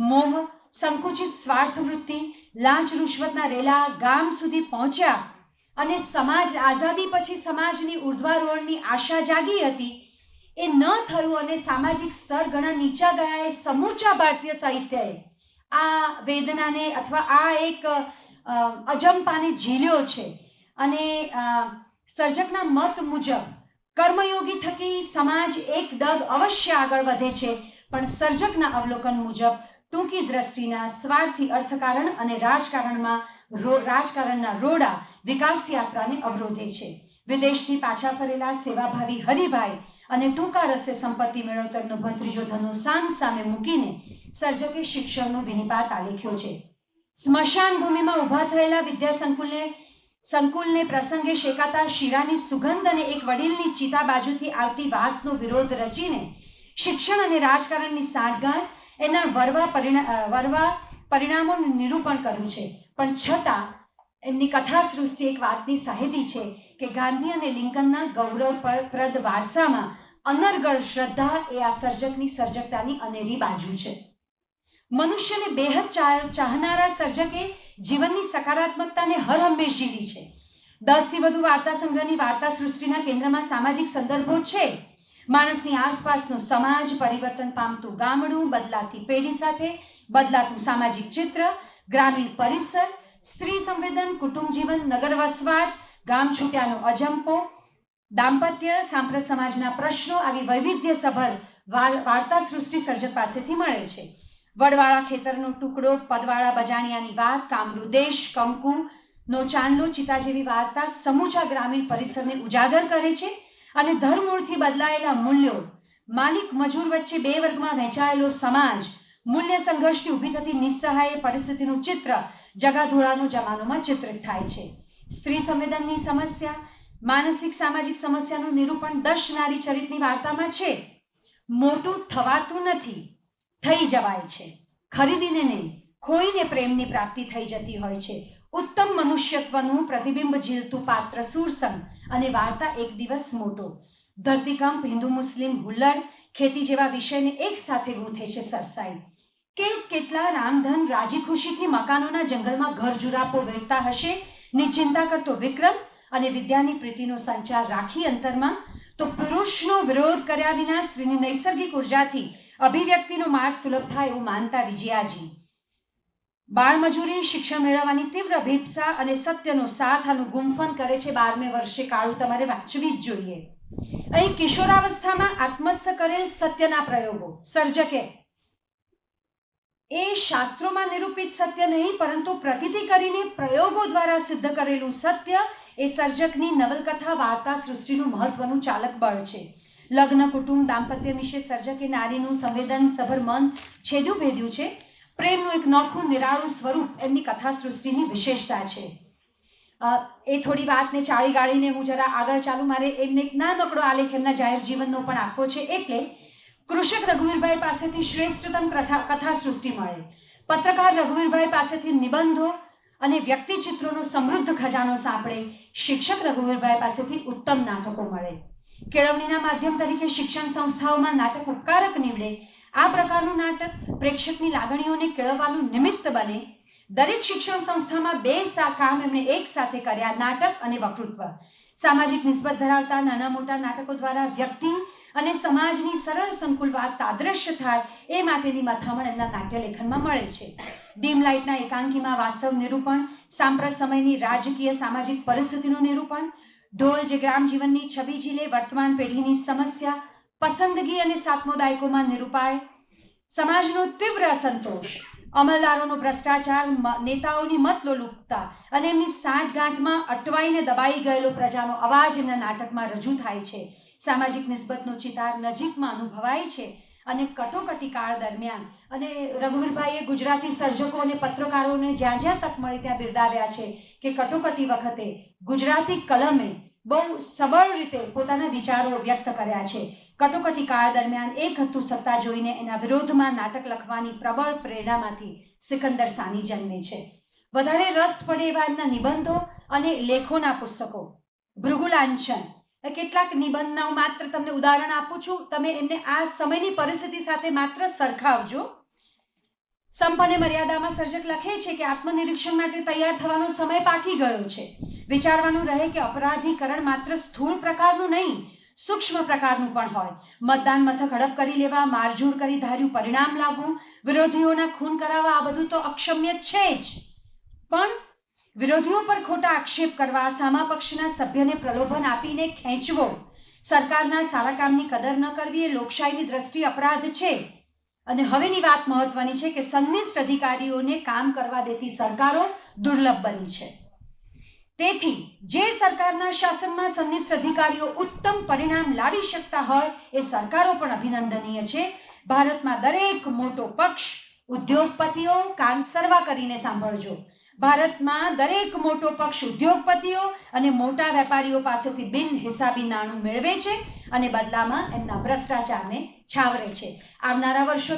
મોહ, સંકુચિત સ્વાર્થ વૃત્તિ, લાંચ રૂશ્વતના રેલા ગામ સુધી પહોંચ્યા, અને સમાજ આઝાદી પછી સમાજની ઉર્ધ્વારોહણની આશા જાગી હતી. એ ન થયું અને સામાજિક સ્તર ઘણા નીચા ગયા. એ સમૂચા ભારતીય સાહિત્યએ આ વેદનાને અથવા આ એક અજંપાને ઝીલ્યો છે. અને સર્જકના મત મુજબ કર્મયોગી થકી સમાજ એક ડગ અવશ્ય આગળ વધે છે, પણ સર્જકના અવલોકન મુજબ ટૂંકી દ્રષ્ટિના સ્વાર્થી અર્થકારણ અને રાજકારણના રોડા વિકાસ યાત્રાને અવરોધે છે. વિદેશથી પાછા ફરેલા સેવાભાવી હરિભાઈ અને ટૂંકા રસ્તે સંપત્તિ મેળવતરનો ભત્રીજો ધનો સામે મૂકીને સર્જકે શિક્ષણનો વિનિપાત આલેખ્યો છે. સ્મશાન ભૂમિમાં ઊભા થયેલા વિદ્યા સંકુલને પ્રસંગે શેકાતા શીરાની સુગંધ અને એક વડીલની ચિતા બાજુથી આવતી વાસનો વિરોધ રચીને શિક્ષણ અને રાજકારણની સાંઠગાંઠ, એના વરવા પરિણામોનું નિરૂપણ કર્યું છે. પણ છતાં એમની કથા સૃષ્ટિ એક વાતની સાહેદી છે કે ગાંધી અને લિંકનના ગૌરવપ્રદ વારસામાં અનર્ગળ શ્રદ્ધા એ આ સર્જકની સર્જકતાની અનેરી બાજુ છે. મનુષ્યને બેહદ ચાહનારા સર્જકે જીવનની સકારાત્મકતાને હર હંમેશ જીલી છે. 10થી વધુ વાર્તા સંગ્રહની વાર્તા સૃષ્ટિના કેન્દ્રમાં સામાજિક સંદર્ભો છે. માણસની આસપાસનો સમાજ, પરિવર્તન પામતું ગામડું, બદલાતી પેઢી સાથે બદલાતું સામાજિક ચિત્ર, ગ્રામીણ પરિસર, સ્ત્રી સંવેદન, કુટુંબ જીવન, નગર વસવાટ, ગામ છૂટ્યાનો અજંપો, દાંપત્ય, સાંપ્રત સમાજના પ્રશ્નો આવી વૈવિધ્યસભર વાર્તા સૃષ્ટિ સર્જક પાસેથી મળે છે. વડવાળા ખેતરનો ટુકડો, પદવાળા બજાણિયાની વાત, કામરૂ દેશ, કંકુ નો ચાંદલો, ચિતા જેવી વાર્તા સમૂચા ગ્રામીણ પરિસરને ઉજાગર કરે છે અને ધરમૂળથી બદલાયેલા મૂલ્યો, માલિક મજૂર વચ્ચે બે વર્ગમાં વહેંચાયેલો સમાજ, મૂલ્ય સંઘર્ષથી ઊભી થતી નિસ્સહાય પરિસ્થિતિનું ચિત્ર જગાધોળાનો જમાનોમાં ચિત્રિત થાય છે. સ્ત્રી સંવેદનની સમસ્યા, માનસિક સામાજિક સમસ્યાનું નિરૂપણ 10 નારી ચરિતની વાર્તામાં છે. મોટું થવાતું નથી, થઈ જવાય છે. ખરીદીને નહીં, ખોઈને પ્રેમની પ્રાપ્તિ થઈ જતી હોય છે. ઉત્તમ મનુષ્યત્વનું પ્રતિબિંબ ઝીલતું પાત્ર સુરસંગ અને વાર્તા એક દિવસ મોટો. ધરતીકંપ, હિન્દુ મુસ્લિમ હુલ્લડ, ખેતી જેવા વિષયને એક સાથે ગૂંથે છે સરસાઈ. કેટલા રામધન રાજી ખુશીથી મકાનોના જંગલમાં ઘર જુરાપો વેઠતા હશે ની ચિંતા કરતો વિક્રમ અને વિદ્યાની પ્રીતિનો સંચાર રાખી અંતરમાં, તો પુરુષનો વિરોધ કર્યા વિના સ્ત્રીની નૈસર્ગિક ઉર્જાથી અભિવ્યક્તિનો માર્ગ સુલભ થાય એવું માનતા વિજયાજી. બાળમજૂરી, શિક્ષણ મેળવવાની તીવ્ર અભિપ્સા અને સત્યનો સાથ આનું ગુંફન કરે છે 12મે વર્ષે કાળું તમારે વાંચવી જ જોઈએ. અહીં કિશોરાવસ્થામાં આત્મસ્થ કરેલ સત્યના પ્રયોગો સર્જકે એ શાસ્ત્રોમાં નિરૂપિત સત્ય નહીં પરંતુ પ્રતીતિ કરીને પ્રયોગો દ્વારા સિદ્ધ કરેલું સત્ય એ સર્જકની નવલકથા વાર્તા સૃષ્ટિનું મહત્વનું ચાલક બળ છે. લગ્ન, કુટુંબ, દાંપત્ય વિશે સર્જકે નારીનું સંવેદનસભર મન છેદ્યું ભેદ્યું છે. પ્રેમનું એક નોખું નિરાળું સ્વરૂપ એમની કથા સૃષ્ટિની વિશેષતા છે. એ થોડી વાતને ચાળી ગાળીને હું જરા આગળ ચાલું. મારે એમને એક નાનકડો આલેખ એમના જાહેર જીવનનો પણ આપવો છે. એટલે કૃષક રઘુવીરભાઈ પાસેથી શ્રેષ્ઠતમ કથા સૃષ્ટિ મળે, પત્રકાર રઘુવીરભાઈ પાસેથી નિબંધો અને વ્યક્તિચિત્રોનો સમૃદ્ધ ખજાનો સાંપડે, શિક્ષક રઘુવીરભાઈ પાસેથી ઉત્તમ નાટકો મળે. કેળવણીના માધ્યમ તરીકે શિક્ષણ સંસ્થાઓમાં નાટક ઉપકારક નીવડે. આ પ્રકારનું નાટક પ્રેક્ષકની લાગણીઓને કેળવવાનું નિમિત્ત બને. દરેક શિક્ષણ સંસ્થામાં 2 કામ એમણે એક સાથે કર્યા, નાટક અને વક્તૃત્વ. સામાજિક નિસ્બત ધરાવતા નાના મોટા નાટકો દ્વારા વ્યક્તિ અને સમાજની સરળ સંકુલ વાત તાદ્રશ્ય થાય એ માટેની મથામણ એમના નાટ્ય લેખનમાં મળે છે. ડીમ લાઇટના એકાંકીમાં વાસ્તવ નિરૂપણ, સાંપ્રત સમયની રાજકીય સામાજિક પરિસ્થિતિનું નિરૂપણ, ઢોલ જે ગ્રામ જીવનની છબી ઝીલે, વર્તમાન પેઢીની સમસ્યા, પસંદગી અને 7મો દાયકોમાં નિરૂપાય, સમાજનો તીવ્ર અસંતોષ, અમલદારોનો ભ્રષ્ટાચાર, નેતાઓની મતલોલુપતા અને એમની સાંઠગાંઠમાં અટવાઈને દબાઈ ગયેલો પ્રજાનો અવાજ એમના નાટકમાં રજૂ થાય છે. સામાજિક નિસ્બતનો ચિતાર નજીકમાં અનુભવાય છે અને કટોકટી કાળ દરમિયાન અને રઘુવીરભાઈએ ગુજરાતી સર્જકો અને પત્રકારોને જ્યાં જ્યાં તક મળી ત્યાં બિરદાવ્યા છે કે કટોકટી વખતે ગુજરાતી કલમે બહુ સબળ રીતે પોતાના વિચારો વ્યક્ત કર્યા છે. કટોકટી કાળ દરમિયાન એક હતું સત્તા જોઈને એના વિરોધમાં નાટક લખવાની પ્રબળ પ્રેરણામાંથી સિકંદર સાની જન્મે છે. વધારે રસ પડે એવા એમના નિબંધો અને લેખોના પુસ્તકો. ભૃગુલાંછન, કેટલાક નિબંધના માત્ર તમને ઉદાહરણ આપું છું, તમે એમને આ સમયની પરિસ્થિતિ સાથે માત્ર સરખાવજો. સંપ અને મર્યાદામાં સર્જક લખે છે કે આત્મનિરીક્ષણ માટે તૈયાર થવાનો સમય પાકી ગયો છે. વિચારવાનું રહે કે અપરાધીકરણ માત્ર સ્થૂળ પ્રકારનું નહીં, સૂક્ષ્મ પ્રકારનું પણ હોય. મતદાન મથક હડપ કરી લેવા, મારઝૂડ કરી ધાર્યું પરિણામ લાવવું, વિરોધીઓના ખૂન કરાવવા, આ બધું તો અક્ષમ્ય છે જ. પણ વિરોધીઓ પર ખોટા આક્ષેપ કરવા, સામા પક્ષના સભ્યને પ્રલોભન આપીને ખેંચવો, સરકારના સારા કામની કદર ન કરવી એ લોકશાહીની દ્રષ્ટિએ અપરાધ છે. અને હવેની વાત મહત્વની છે કે સંનિષ્ઠ અધિકારીઓને કામ કરવા દેતી સરકારો દુર્લભ બની છે. તેથી જે સરકારના શાસનમાં સંનિષ્ઠ અધિકારીઓ ઉત્તમ પરિણામ લાવી શકતા હોય એ સરકારો પણ અભિનંદનીય છે. ભારતમાં દરેક મોટો પક્ષ, ઉદ્યોગપતિઓ, કાન સરવા કરીને સાંભળજો, ભારતમાં દરેક મોટો પક્ષ ઉદ્યોગપતિઓ અને મોટા વેપારીઓ પાસેથી બિનહિસાબી નાણું મેળવે છે અને બદલામાં એમના ભ્રષ્ટાચારને છાવરે છે. આવનારા વર્ષો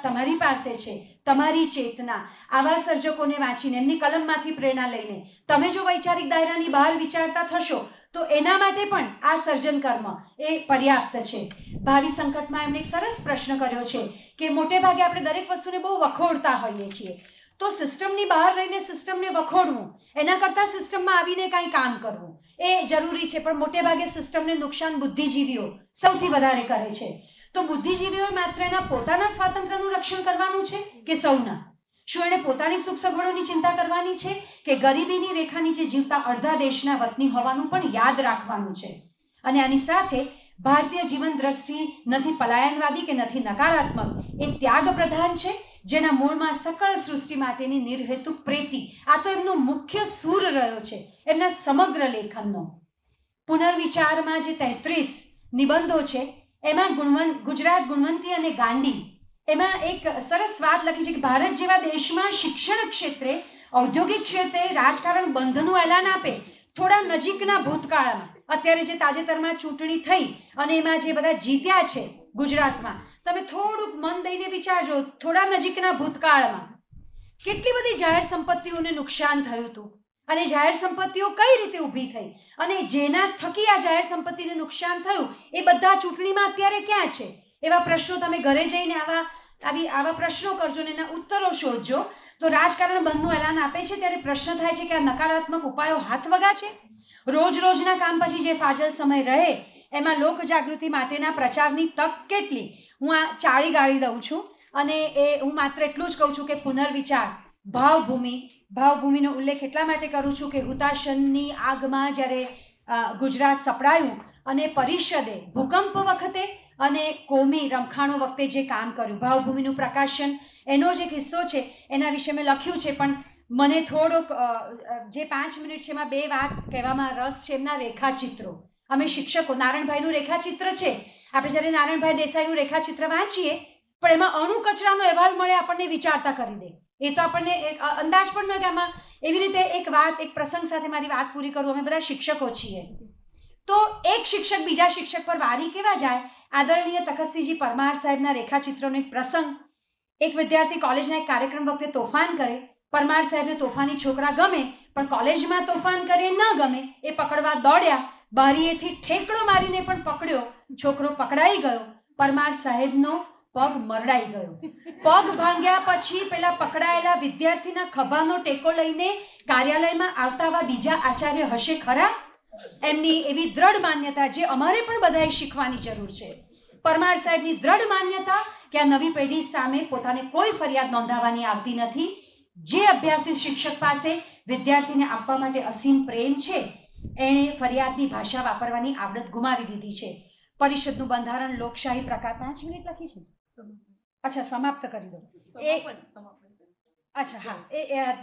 તમારી પાસે છે. તમારી ચેતના, આવા સર્જકોને વાંચીને એમની કલમમાંથી પ્રેરણા લઈને તમે જો વૈચારિક દાયરાની બહાર વિચારતા થશો તો એના માટે પણ આ સર્જન કર્મ એ પર્યાપ્ત છે. ભાવિ સંકટમાં એમણે એક સરસ પ્રશ્ન કર્યો છે કે મોટે ભાગે આપણે દરેક વસ્તુને બહુ વખોડતા હોઈએ છીએ, તો સિસ્ટમની બહાર રહીને સિસ્ટમને વખોડવું એના કરતાં સિસ્ટમમાં આવીને કાંઈ કામ કરવું એ જરૂરી છે. પણ મોટે ભાગે સિસ્ટમને નુકસાન બુદ્ધિજીવીઓ સૌથી વધારે કરે છે. તો બુદ્ધિજીવીઓએ માત્ર એના પોતાના સ્વાતંત્ર્યનું રક્ષણ કરવાનું છે કે સૌના? શું એણે પોતાની સુખ સગવડોની ચિંતા કરવાની છે કે ગરીબીની રેખા નીચે જીવતા અડધા દેશના વતની હોવાનું પણ યાદ રાખવાનું છે? અને આની સાથે ભારતીય જીવન દ્રષ્ટિ નથી પલાયનવાદી કે નથી નકારાત્મક, એ ત્યાગ પ્રધાન છે, જેના મૂળમાં સકળ સૃષ્ટિ માટેની નિર્હેતુક પ્રેતી. આ તો એમનો મુખ્ય સૂર રહ્યો છે એમના સમગ્ર લેખનનો. પુનર્વિચારમાં જે 33 નિબંધો છે એમાં ગુજરાત, ગુણવંતી અને ગાંડી, એમાં એક સરસ વાત લખી છે કે ભારત જેવા દેશમાં શિક્ષણ ક્ષેત્રે, ઔદ્યોગિક ક્ષેત્રે રાજકારણ બંધનું એલાન આપે થોડા નજીકના ભૂતકાળમાં. અત્યારે જે તાજેતરમાં ચૂંટણી થઈ અને એમાં જે બધા જીત્યા છે ગુજરાતમાં, તમે થોડુંક મન દઈને વિચારજો, થોડા નજીકના ભૂતકાળમાં કેટલી બધી જાહેર સંપત્તિઓને નુકસાન થયું હતું અને જાહેર સંપત્તિઓ કઈ રીતે ઊભી થઈ અને જેના થકી આ જાહેર સંપત્તિને નુકસાન થયું એ બધા ચૂંટણીમાં અત્યારે ક્યાં છે? એવા પ્રશ્નો તમે ઘરે જઈને આવા પ્રશ્નો કરજો ને એના ઉત્તરો શોધજો. તો રાજકારણ બંધનું એલાન આપે છે ત્યારે પ્રશ્ન થાય છે કે આ નકારાત્મક ઉપાયો હાથવગા છે? રોજના કામ પછી જે ફાજલ સમય રહે એમાં લોક જાગૃતિ માટેના પ્રચારની તક કેટલી? હું આ ચાળી ગાળી દઉં છું અને એ હું માત્ર એટલું જ કહું છું કે પુનર્વિચાર, ભાવભૂમિનો ઉલ્લેખ એટલા માટે કરું છું કે હુતાશનની આગમાં જ્યારે ગુજરાત સપડાયું અને પરિષદે ભૂકંપ વખતે અને કોમી રમખાણો વખતે જે કામ કર્યું, ભાવભૂમિનું પ્રકાશન, એનો જે કિસ્સો છે એના વિશે મેં લખ્યું છે. પણ મને થોડોક જે 5 મિનિટ છે એમાં 2 વાત કહેવામાં રસ છે. એમના રેખાચિત્રો, અમે શિક્ષકો, નારાયણભાઈનું રેખાચિત્ર છે, આપણે જ્યારે નારાયણભાઈ દેસાઈનું રેખાચિત્ર વાંચીએ પણ એમાં અણુ કચરાનો અહેવાલ મળે આપણને વિચારતા કરી દે. એ તો આપણને એક અંદાજ પણ ન કે આમાં એવી રીતે એક પ્રસંગ સાથે મારી વાત પૂરી કરું. અમે બધા શિક્ષકો છીએ તો એક શિક્ષક બીજા શિક્ષક પર વારી કેવા જાય? આદરણીય તખતસિંહજી પરમાર સાહેબના રેખાચિત્રનો એક પ્રસંગ, એક વિદ્યાર્થી કોલેજના એક કાર્યક્રમ વખતે તોફાન કરે. પરમાર સાહેબને તોફાની છોકરા ગમે પણ કોલેજમાં તોફાન કરે ન ગમે. એ પકડવા દોડ્યા, બારીએથી ઠેકડો મારીને પણ પકડ્યો, છોકરો પકડાઈ ગયો, પરમાર સાહેબનો પગ મરડાઈ ગયો. પગ ભાંગ્યા પછી પેલા પકડાયેલા વિદ્યાર્થીના ખભાનો ટેકો લઈને કાર્યાલયમાં આવતા બીજા આચાર્ય હશે ખરા? એમની એવી દ્રઢ માન્યતા જે અમારે પણ બધાએ શીખવાની જરૂર છે. પરમાર સાહેબની દ્રઢ માન્યતા કે આ નવી પેઢી સામે પોતાને કોઈ ફરિયાદ નોંધાવવાની આવતી નથી. જે અભ્યાસી શિક્ષક પાસે વિદ્યાર્થીને આપવા માટે અસીમ પ્રેમ છે એણે ફરિયાદની ભાષા વાપરવાની આવડત ગુમાવી દીધી છે. પરિષદનું બંધારણ લોકશાહી પ્રકાર 5 મિનિટ લખી છે. અચ્છા, સમાપ્ત કરી દો. અચ્છા, હા, એ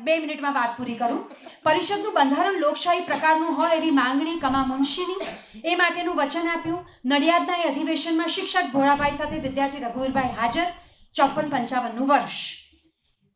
2 મિનિટમાં વાત પૂરી કરું. પરિષદનું બંધારણ લોકશાહી પ્રકારનું હોય એવી માંગણી કમા મુનશીની, એ માટેનું વચન આપ્યું. નડિયાદના એ અધિવેશનમાં શિક્ષક ભોળાભાઈ સાથે વિદ્યાર્થી રઘુવીરભાઈ હાજર. 54-55નું વર્ષ.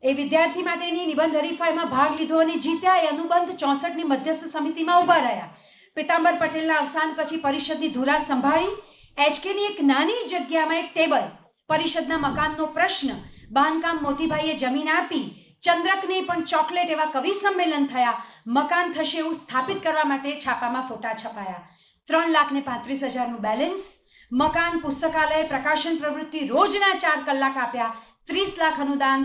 એ વિદ્યાર્થી માટેની નિબંધ હરીફાઈમાં ભાગ લીધો અને જીત્યા. એ અનુબંધ 64ની મધ્યસ્થ સમિતિમાં ઊભા રહ્યા. પિતાંબર પટેલના અવસાન પછી પરિષદની ધુરા સંભાળી. એચકેની એક નાની જગ્યામાં એક ટેબલ, પરિષદના મકાનનો પ્રશ્ન, બાંધકામ મોતીભાઈએ જમીન આપી, ચંદ્રકને પણ ચોકલેટ એવા કવિ સંમેલન થયા. મકાન થશે એવું સ્થાપિત કરવા માટે છાપામાં ફોટા છપાયા. 3,35,000નું બેલેન્સ. મકાન, પુસ્તકાલય, પ્રકાશન પ્રવૃત્તિ રોજના 4 કલાક આપ્યા. 30 લાખ અનુદાન.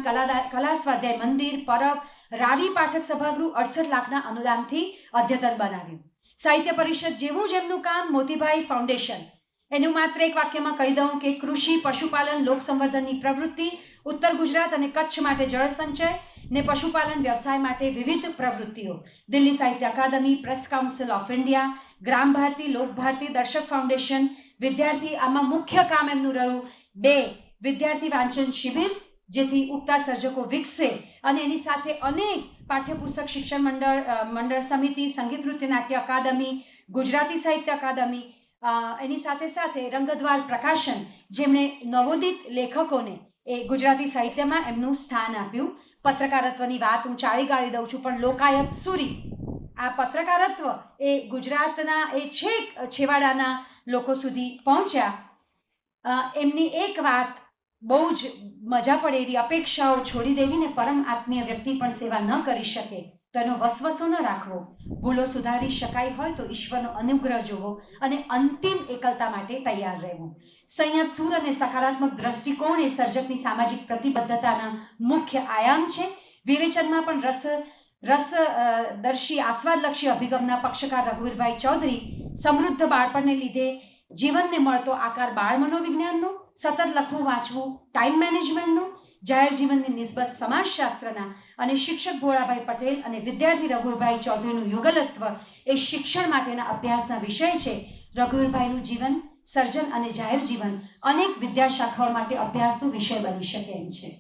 કલા સ્વાધ્યાય મંદિર, પરબ, રાવી પાઠક સભાગૃહ 68 લાખના અનુદાનથી અદ્યતન બનાવ્યું. સાહિત્ય પરિષદ જેવું જ એમનું કામ. મોતીભાઈ ફાઉન્ડેશન, એનું માત્ર એક વાક્યમાં કહી દઉં કે કૃષિ, પશુપાલન, લોક સંવર્ધનની પ્રવૃત્તિ, ઉત્તર ગુજરાત અને કચ્છ માટે જળ સંચય ને પશુપાલન વ્યવસાય માટે વિવિધ પ્રવૃત્તિઓ. Delhi Sahitya Akademi, press council of India, ગ્રામ ભારતી, લોક ભારતી, દર્શક ફાઉન્ડેશન. વિદ્યાર્થી, આમાં મુખ્ય કામ એમનું રહ્યું 2 વિદ્યાર્થી વાંચન શિબિર, જેથી ઉગતા સર્જકો વિકસે અને એની સાથે અનેક પાઠ્યપુસ્તક શિક્ષણ મંડળ સમિતિ, સંગીત નૃત્ય નાટ્ય અકાદમી, ગુજરાતી સાહિત્ય અકાદમી, એની સાથે સાથે રંગદ્વાર પ્રકાશન, જેમણે નવોદિત લેખકોને એ ગુજરાતી સાહિત્યમાં એમનું સ્થાન આપ્યું. પત્રકારત્વની વાત હું ચાળી ગાળી દઉં છું પણ લોકાયત સુરી, આ પત્રકારત્વ એ ગુજરાતના એ છેક છેવાડાના લોકો સુધી પહોંચ્યા. એમની એક વાત બહુ જ મજા પડે એવી, અપેક્ષાઓ છોડી દેવીને પરમ આત્મીય વ્યક્તિ પણ સેવા ન કરી શકે તો એનો વસવસો ન રાખવો. ભૂલો સુધારી શકાય હોય તો ઈશ્વરનો અનુગ્રહ જોવો અને અંતિમ એકલતા માટે તૈયાર રહેવું. સંયત સૂર અને સકારાત્મક દ્રષ્ટિકોણ એ સર્જકની સામાજિક પ્રતિબદ્ધતાના મુખ્ય આયામ છે. વિવેચનમાં પણ રસદર્શી આસ્વાદલક્ષી અભિગમના પક્ષકાર રઘુવીરભાઈ ચૌધરી સમૃદ્ધ બાળપણને લીધે જીવનને મળતો આકાર બાળ મનોવિજ્ઞાનનો, સતત લખવું વાંચવું ટાઈમ મેનેજમેન્ટનું, જાહેર જીવનની નિસ્બત સમાજશાસ્ત્રના અને શિક્ષક ભોળાભાઈ પટેલ અને વિદ્યાર્થી રઘુવીરભાઈ ચૌધરીનું યુગલત્વ એ શિક્ષણ માટેના અભ્યાસના વિષય છે. રઘુવીરભાઈનું જીવન, સર્જન અને જાહેર જીવન અનેક વિદ્યાશાખાઓ માટે અભ્યાસનો વિષય બની શકે એમ છે.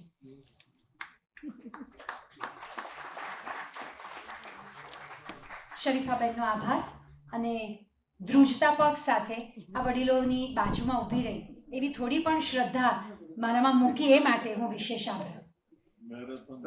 શરીફાબેનનો આભાર અને ધ્રુજતા પગ સાથે આ વડીલોની બાજુમાં ઊભી રહી એવી થોડી પણ શ્રદ્ધા મારામાં મૂકી એ માટે હું વિશેષ આભાર.